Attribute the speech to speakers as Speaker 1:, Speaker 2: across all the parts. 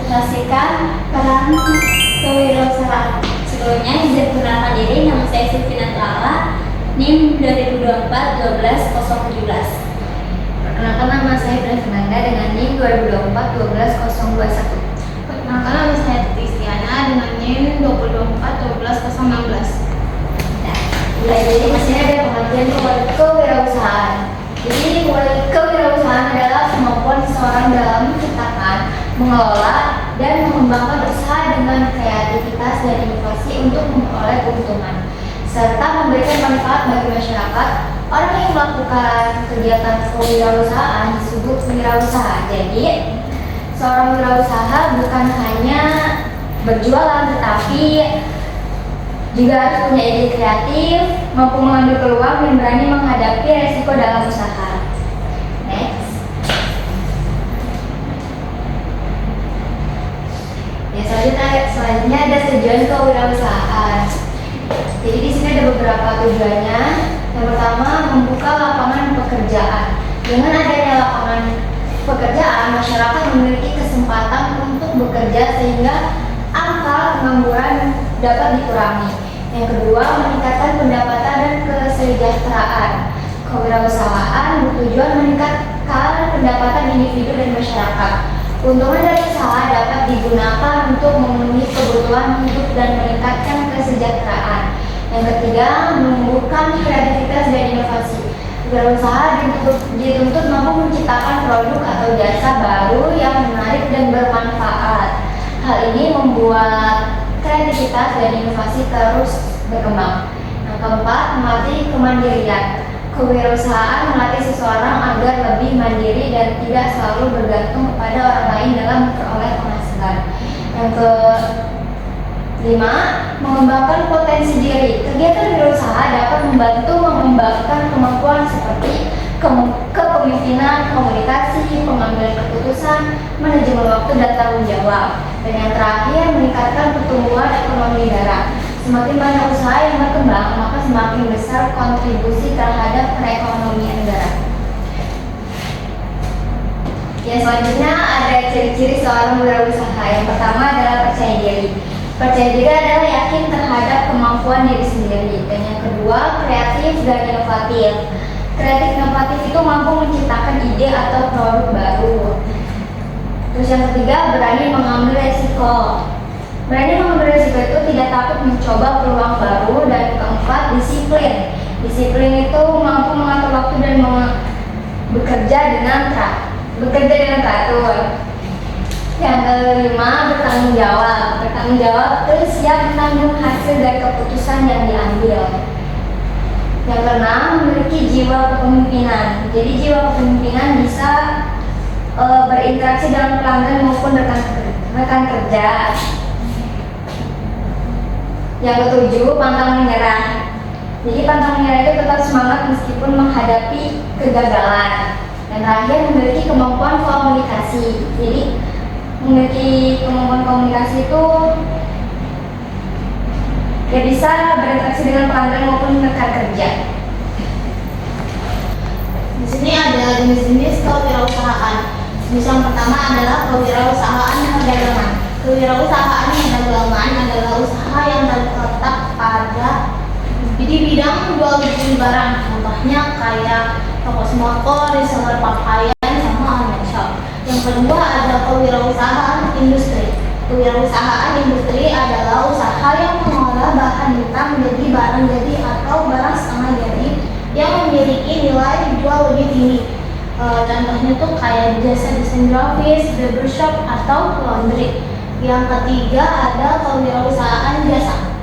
Speaker 1: merepresentasikan peran kewirausahaan. Sebelumnya, izin perkenalkan diri, nama saya Sylvina Clara, NIM 2024-12017.
Speaker 2: Perkenalkan, nama saya Fernanda dengan NIM 2024-12021.
Speaker 3: Perkenalkan, nama saya Tistiana dengan NIM 2024-12016.
Speaker 2: Mulai dari masih ada pengertian kewirausahaan. Jadi kewirausahaan adalah kemampuan seseorang dalam menciptakan, mengelola, dan mengembangkan usaha dengan kreativitas dan inovasi untuk memperoleh keuntungan serta memberikan manfaat bagi masyarakat. Orang yang melakukan kegiatan kewirausahaan disebut wirausaha. Jadi, seorang wirausaha bukan hanya berjualan, tetapi juga harus punya ide kreatif, mampu mengambil peluang, dan berani menghadapi resiko dalam usaha. Next. Ya, selanjutnya ada tujuan kewirausahaan. Jadi di sini ada beberapa tujuannya. Yang pertama, membuka lapangan pekerjaan. Dengan adanya lapangan pekerjaan, masyarakat memiliki kesempatan untuk bekerja sehingga angka pengangguran dapat dikurangi. Yang kedua, meningkatkan pendapatan dan kesejahteraan. Kewirausahaan bertujuan meningkatkan pendapatan individu dan masyarakat. Keuntungan dari usaha dapat digunakan untuk memenuhi kebutuhan hidup dan meningkatkan kesejahteraan. Yang ketiga, menumbuhkan kreativitas dan inovasi. Wirausaha dituntut mampu menciptakan produk atau jasa baru yang menarik dan bermanfaat. Hal ini membuat kreativitas dan inovasi terus berkembang. Yang keempat, melatih kemandirian. Kewirausahaan melatih seseorang agar lebih mandiri dan tidak selalu bergantung kepada orang lain dalam memperoleh penghasilan. Yang kelima, mengembangkan potensi diri. Kegiatan wirausaha dapat membantu mengembangkan kemampuan seperti kepemimpinan, komunikasi, pengambilan keputusan, manajemen waktu, dan tanggung jawab. Dan yang terakhir, meningkatkan pertumbuhan ekonomi negara. Semakin banyak usaha yang berkembang, maka semakin besar kontribusi terhadap perekonomian negara. Yang selanjutnya ada ciri-ciri seorang wirausaha. Yang pertama adalah percaya diri. Percaya diri adalah yakin terhadap kemampuan diri sendiri. Dan yang kedua, kreatif dan inovatif. Kreatif inovatif itu mampu menciptakan ide atau produk baru. Terus yang ketiga, berani mengambil resiko. Berani mengambil resiko itu tidak takut mencoba peluang baru. Dan keempat, disiplin. Disiplin itu mampu mengatur waktu dan bekerja dengan teratur. Yang kelima, bertanggung jawab. Bertanggung jawab itu siap menanggung hasil dari keputusan yang diambil. Yang keenam, memiliki jiwa kepemimpinan. Jadi jiwa kepemimpinan bisa berinteraksi dengan pelanggan maupun rekan kerja. Yang ketujuh, pantang menyerah. Jadi pantang menyerah itu tetap semangat meskipun menghadapi kegagalan. Dan terakhir, memiliki kemampuan komunikasi. Jadi memiliki kemampuan komunikasi itu ya bisa berinteraksi dengan pelanggan maupun rekan kerja.
Speaker 3: Di sini ada jenis-jenis kewirausahaan. Jenis yang pertama adalah kewirausahaan perdagangan. Kewirausahaan perdagangan adalah usaha yang terletak pada di bidang jual beli barang. Contohnya kayak toko sembako, reseller pakaian, sama online shop. Yang kedua ada kewirausahaan industri. Kewirausahaan industri adalah usaha yang mengolah bahan mentah menjadi barang jadi atau barang setengah jadi yang memiliki nilai jual lebih tinggi. Contohnya tuh kayak jasa desain grafis, barbershop, atau laundry. Yang ketiga ada kewirausahaan jasa.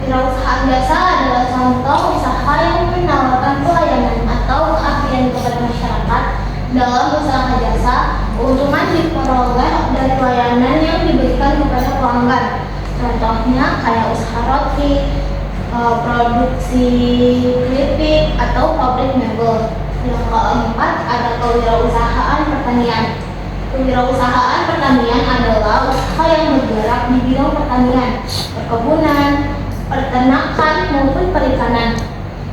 Speaker 3: Kewirausahaan jasa adalah contoh usaha yang menawarkan pelayanan atau keahlian kepada masyarakat dalam usaha jasa. Keuntungan diperoleh dari pelayanan yang diberikan kepada pelanggan. Contohnya kayak usaha roti, produksi keripik, atau pabrik mebel. Yang keempat ada kewirausahaan pertanian. Kewirausahaan pertanian adalah usaha yang bergerak di bidang pertanian, perkebunan, peternakan, maupun perikanan.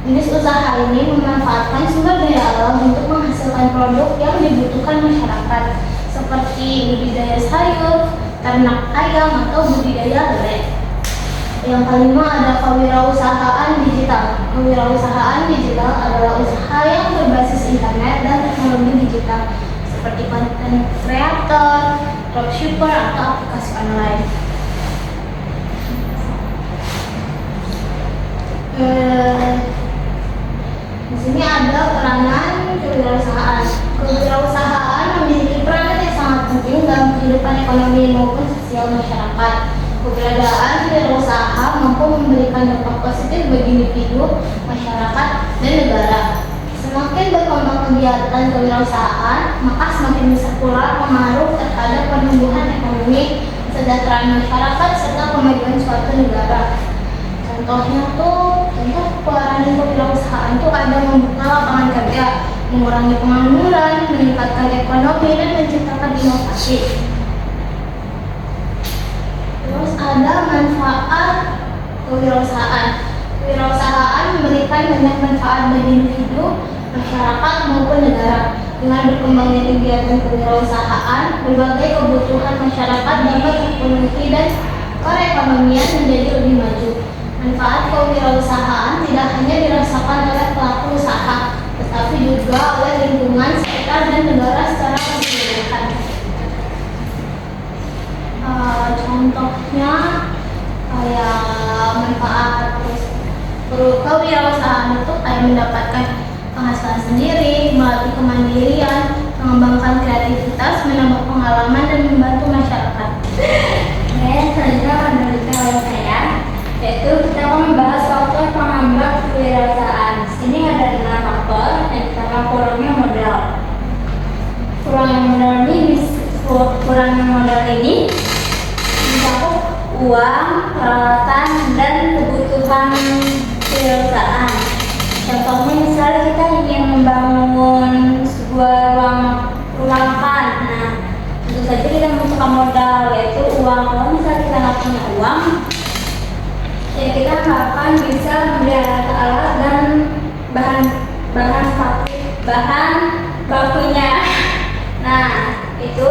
Speaker 3: Jenis usaha ini memanfaatkan sumber daya alam untuk menghasilkan produk yang dibutuhkan masyarakat, seperti budidaya sayur, ternak ayam atau budidaya lele. Yang kelima ada kewirausahaan digital. Kewirausahaan digital adalah usaha yang berbasis internet dan teknologi digital seperti content creator, dropshipper atau aplikasi online. Di sini ada peranan kewirausahaan. Kewirausahaan memiliki peran yang sangat penting dalam kehidupan ekonomi maupun sosial masyarakat. Keberadaan wirausaha mampu memberikan dampak positif bagi individu, masyarakat, dan negara. Semakin berkembang kegiatan kewirausahaan, maka semakin bisa pula pengaruh terhadap pertumbuhan ekonomi, kesejahteraan masyarakat, serta kemajuan suatu negara. Contoh peranan kewirausahaan itu ada membuka lapangan kerja, mengurangi pengangguran, meningkatkan ekonomi, dan menciptakan inovasi. Terus ada manfaat kewirausahaan. Kewirausahaan memberikan banyak manfaat bagi individu, masyarakat maupun negara. Dengan berkembangnya kegiatan kewirausahaan, berbagai kebutuhan masyarakat dapat terpenuhi dan perekonomian menjadi lebih maju. Manfaat kewirausahaan tidak hanya dirasakan oleh pelaku usaha, tetapi juga oleh lingkungan sekitar dan negara secara keseluruhan. Contohnya kayak manfaat kewirausahaan itu kayak mendapatkan penghasilan sendiri, melatih kemandirian, mengembangkan kreativitas, menambah pengalaman, dan membantu masyarakat.
Speaker 1: Selanjutnya menurut saya, yaitu kita akan membahas faktor penghambat kewirausahaan. Di sini ada 6 faktor. Yang pertama, kurangnya modal. Kurangnya modal ini mencakup uang, peralatan, dan kebutuhan kewirausahaan. Contohnya misalnya kita ingin membangun sebuah ruang makan. Nah, tentu saja kita membutuhkan modal, yaitu uang. Kalau misalnya kita nggak punya uang, ya kita nggak akan bisa membeli alat-alat dan bahan bakunya. Nah, itu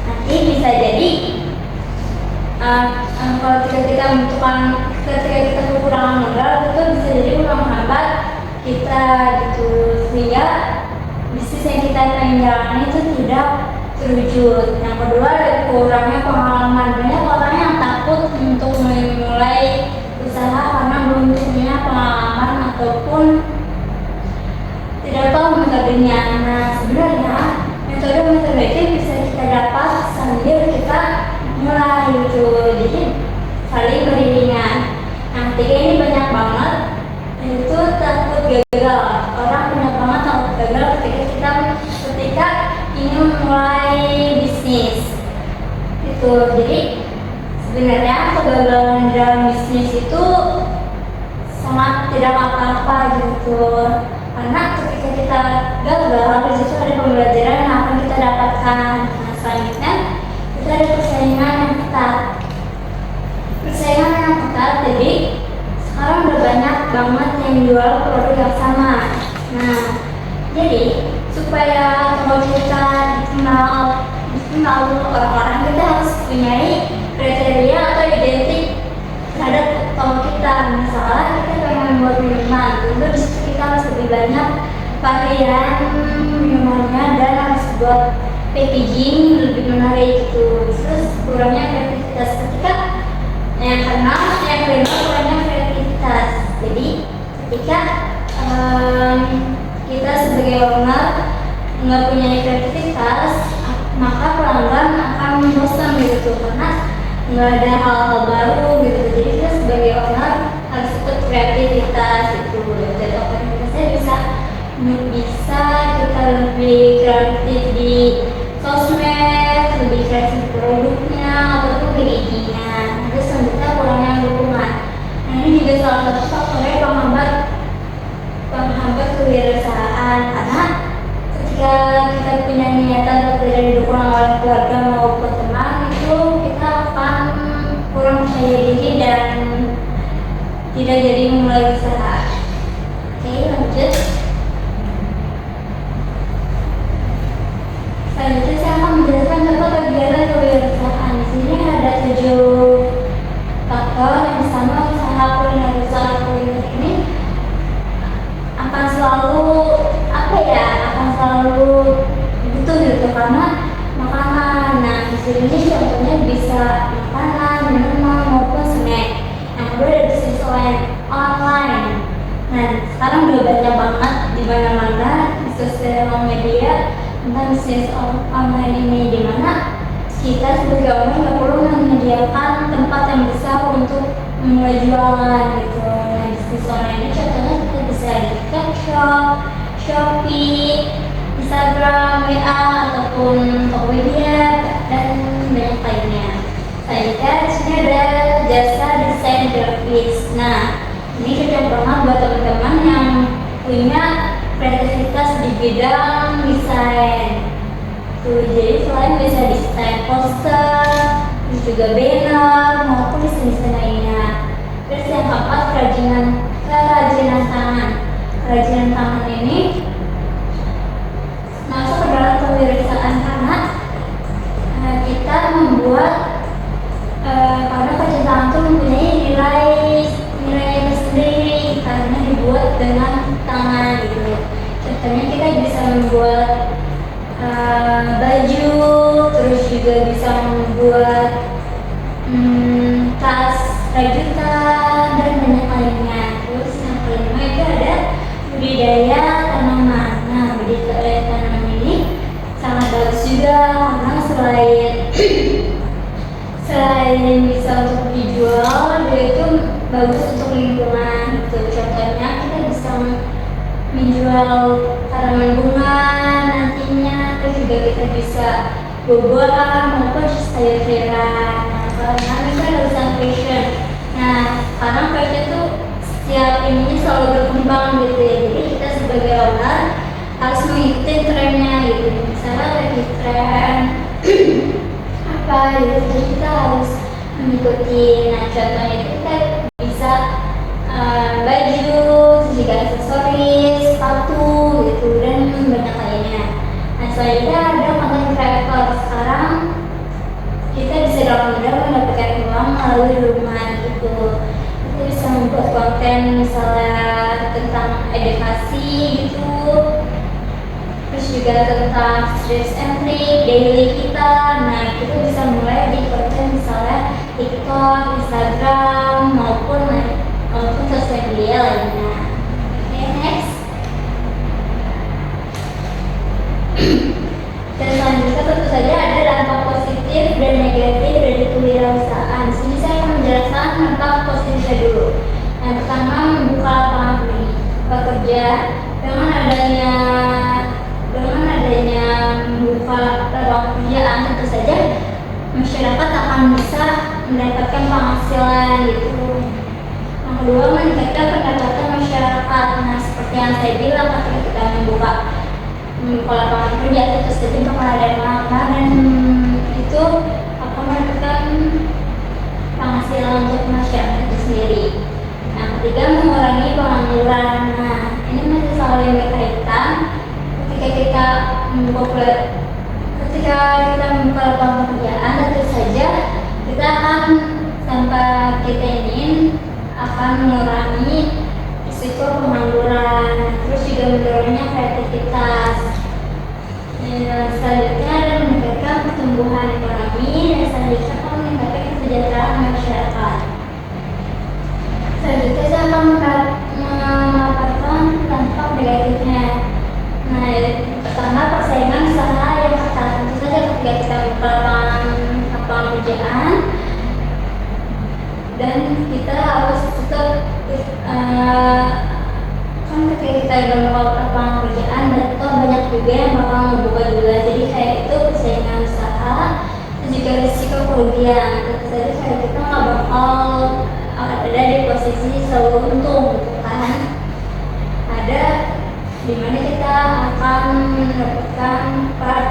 Speaker 1: nanti bisa jadi kalau ketika kita kekurangan modal, itu bisa jadi menghambat kita gitu, sehingga bisnis yang kita ingin jalankan itu tidak terwujud. Yang kedua, kurangnya pengalaman. Banyak orang yang takut untuk memulai usaha karena belum punya pengalaman ataupun tidak tahu metodenya. Nah, sebenarnya metode-metode itu bisa kita dapat sambil kita mulai gitu, jadi saling beriringan. Yang ketiga ini banyak banget, itu takut gagal. Orang banyak banget takut gagal ketika ingin memulai bisnis itu. Jadi sebenarnya kegagalan dalam bisnis itu sangat tidak apa-apa gitu, karena ketika kita gagal itu ada pembelajaran yang akan kita dapatkan. Nah, selanjutnya kita ada persaingan yang ketat. Jadi sekarang udah banyak banget yang jual produk yang sama. Nah, jadi supaya kalau kita dikenal orang-orang, kita harus punya kriteria atau identik terhadap toko kita. Misalnya kita pengen membuat minuman, tentu disitu kita harus lebih banyak varian minumannya dan harus buat packaging lebih menarik gitu. Terus kurangnya kreativitas ketika yang kelima kurangnya kreativitas. Jadi ketika kita sebagai owner nggak punya kreativitas, maka pelanggan akan bosan gitu, karena nggak ada hal-hal baru gitu. Jadi kita sebagai owner harus ikut kreativitas itu. Jadi otoritasnya bisa kita lebih kreatif di sosmed, lebih kreatif di produknya ataupun packagingnya. Terus selanjutnya kurangnya dukungan. Nah, ini juga salah satu faktornya penghambat kewirausahaan, karena ketika kita punya niatan atau tidak didukung oleh keluarga maupun teman, itu kita akan kurang percaya diri dan tidak jadi memulai usaha. Oke, lanjut. Selanjutnya saya akan menjelaskan contoh kegiatan kewirausahaan. Di sini selalu akan selalu butuh gitu karena makanan. Nah di sini contohnya bisa makanan, minuman maupun snack. Yang kedua ada bisnis online. Nah sekarang udah banyak banget di mana-mana di sosial media tentang bisnis online ini, di mana kita sebagai orang nggak perlu menyediakan tempat yang besar untuk memulai jualan gitu. Nah bisnis online ini contohnya kita bisa di TikTok, Shopee, Instagram, WA ataupun Tokopedia dan banyak lainnya. Selanjutnya di sini ada jasa desain grafis. Nah ini cocok banget buat teman-teman yang punya kreativitas di bidang desain. Jadi selain bisa desain poster, terus juga banner maupun desain lainnya. Terus yang keempat kerajinan tangan. Kerajinan tangan ini masuk ke dalam kewirausahaan karena kita membuat karena kerajinan tangan itu mempunyai nilai tersendiri karena dibuat dengan tangan gitu. Contohnya kita bisa membuat baju, terus juga bisa membuat tas rajutan dan banyak lainnya. Terus yang kelima itu ada budidaya tanaman. Nah budidaya tanaman ini sangat bagus juga karena selain bisa untuk dijual, dia itu bagus untuk lingkungan gitu. Contohnya kita bisa menjual tanaman bunga nantinya, terus juga kita bisa buah-buahan maupun sayur-sayuran. Nah, karena ini kan urusan fashion. Nah, karena fashion tuh setiap ininya selalu berkembang gitu ya. Jadi kita sebagai owner harus mengikuti trennya gitu. Misalnya lagi tren apa gitu, jadi kita harus mengikuti. Nah, contohnya itu kita bisa baju, juga aksesoris, sepatu gitu dan banyak lainnya. Nah selanjutnya ada content creator. Sekarang kita bisa dengan mudah mendapatkan uang melalui rumah gitu. Kita bisa membuat konten misalnya tentang edukasi gitu, terus juga tentang tips and trick daily kita. Nah kita bisa mulai di konten misalnya TikTok, Instagram maupun sosial media lainnya. Oke, next. Dan selanjutnya tentu saja ada dampak positif dan negatif dari kewirausahaan. Di sini saya akan menjelaskan dampak positifnya dulu. Yang pertama, membuka lapangan pekerja. Dengan adanya membuka lapangan pekerjaan, tentu saja masyarakat akan bisa mendapatkan penghasilan gitu. Yang kedua, meningkatkan pendapatan masyarakat. Nah, seperti yang saya bilang, ketika kita membuka lapangan kerja itu saja bakal ada makan dan itu akan mendapatkan penghasilan untuk masyarakat itu sendiri. Nah, ketiga, mengurangi pengangguran. Nah, ini masih saling berkaitan. Ketika kita membuka lapangan pekerjaan, tentu saja kita akan tanpa kita ingin akan mengurangi risiko pengangguran, terus juga mendorongnya kreativitas. Selanjutnya ada meningkatkan pertumbuhan ekonomi dan selanjutnya akan meningkatkan kesejahteraan masyarakat. Selanjutnya saya akan memaparkan dampak negatifnya. Nah, pertama persaingan usaha yang ketat. Tentu saja ketika kita membuka lapangan pekerjaan dan kita harus tetap kan ketika kita udah membuka lapangan pekerjaan dan toh banyak juga yang bakal membuka juga, jadi kayak itu persaingan usaha dan juga risiko kerugian. Tentu saja kayak kita nggak bakal ada di posisi selalu untung gitu kan, ada dimana kita akan mendapatkan part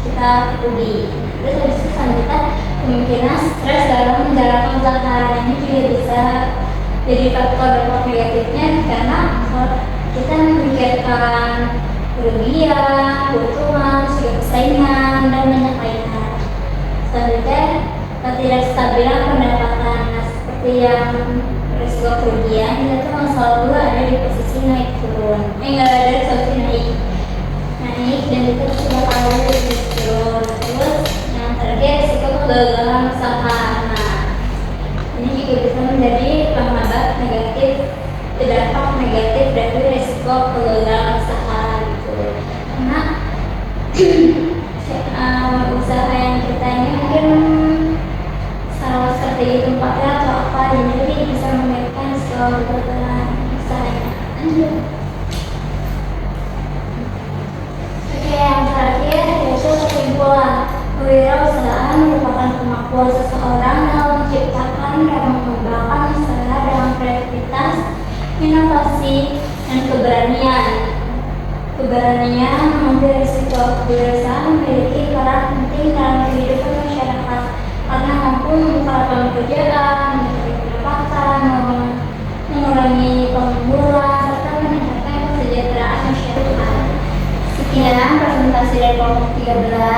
Speaker 1: kita rugi. Terus habis itu selanjutnya kemungkinan stres dalam menjalankan usaha ini juga bisa jadi faktor dampak negatifnya karena kita memikirkan kerugian, keuntungan, juga persaingan dan banyak lainnya. Selanjutnya ketidakstabilan pendapatan. Nah, seperti yang risiko kerugian, kita tuh selalu ada di posisi resolusi naik turun. Nggak ada resolusi naik. Naik dan itu sudah kali terus turun. Terus yang terakhir risiko kegagalan usaha. Nah, ini juga bisa menjadi penghambat negatif, berdampak negatif dari risiko kegagalan usaha gitu. Karena usaha yang kita ini mungkin salah seperti tempatnya atau apa, jadi bisa menyebabkan kegagalan usahanya. Lanjut. Oke, yang terakhir yaitu kesimpulan. Kewirausahaan merupakan kemampuan seseorang dalam menciptakan dan mengembangkan usaha dengan kreativitas, inovasi, dan keberanian. Keberanian mengambil risiko. Kewirausahaan memiliki peran penting dalam kehidupan masyarakat karena mampu membuka lapangan pekerjaan, mencari pendapatan, mengurangi pengangguran, serta meningkatkan kesejahteraan masyarakat. Sekian presentasi dari kelompok 13.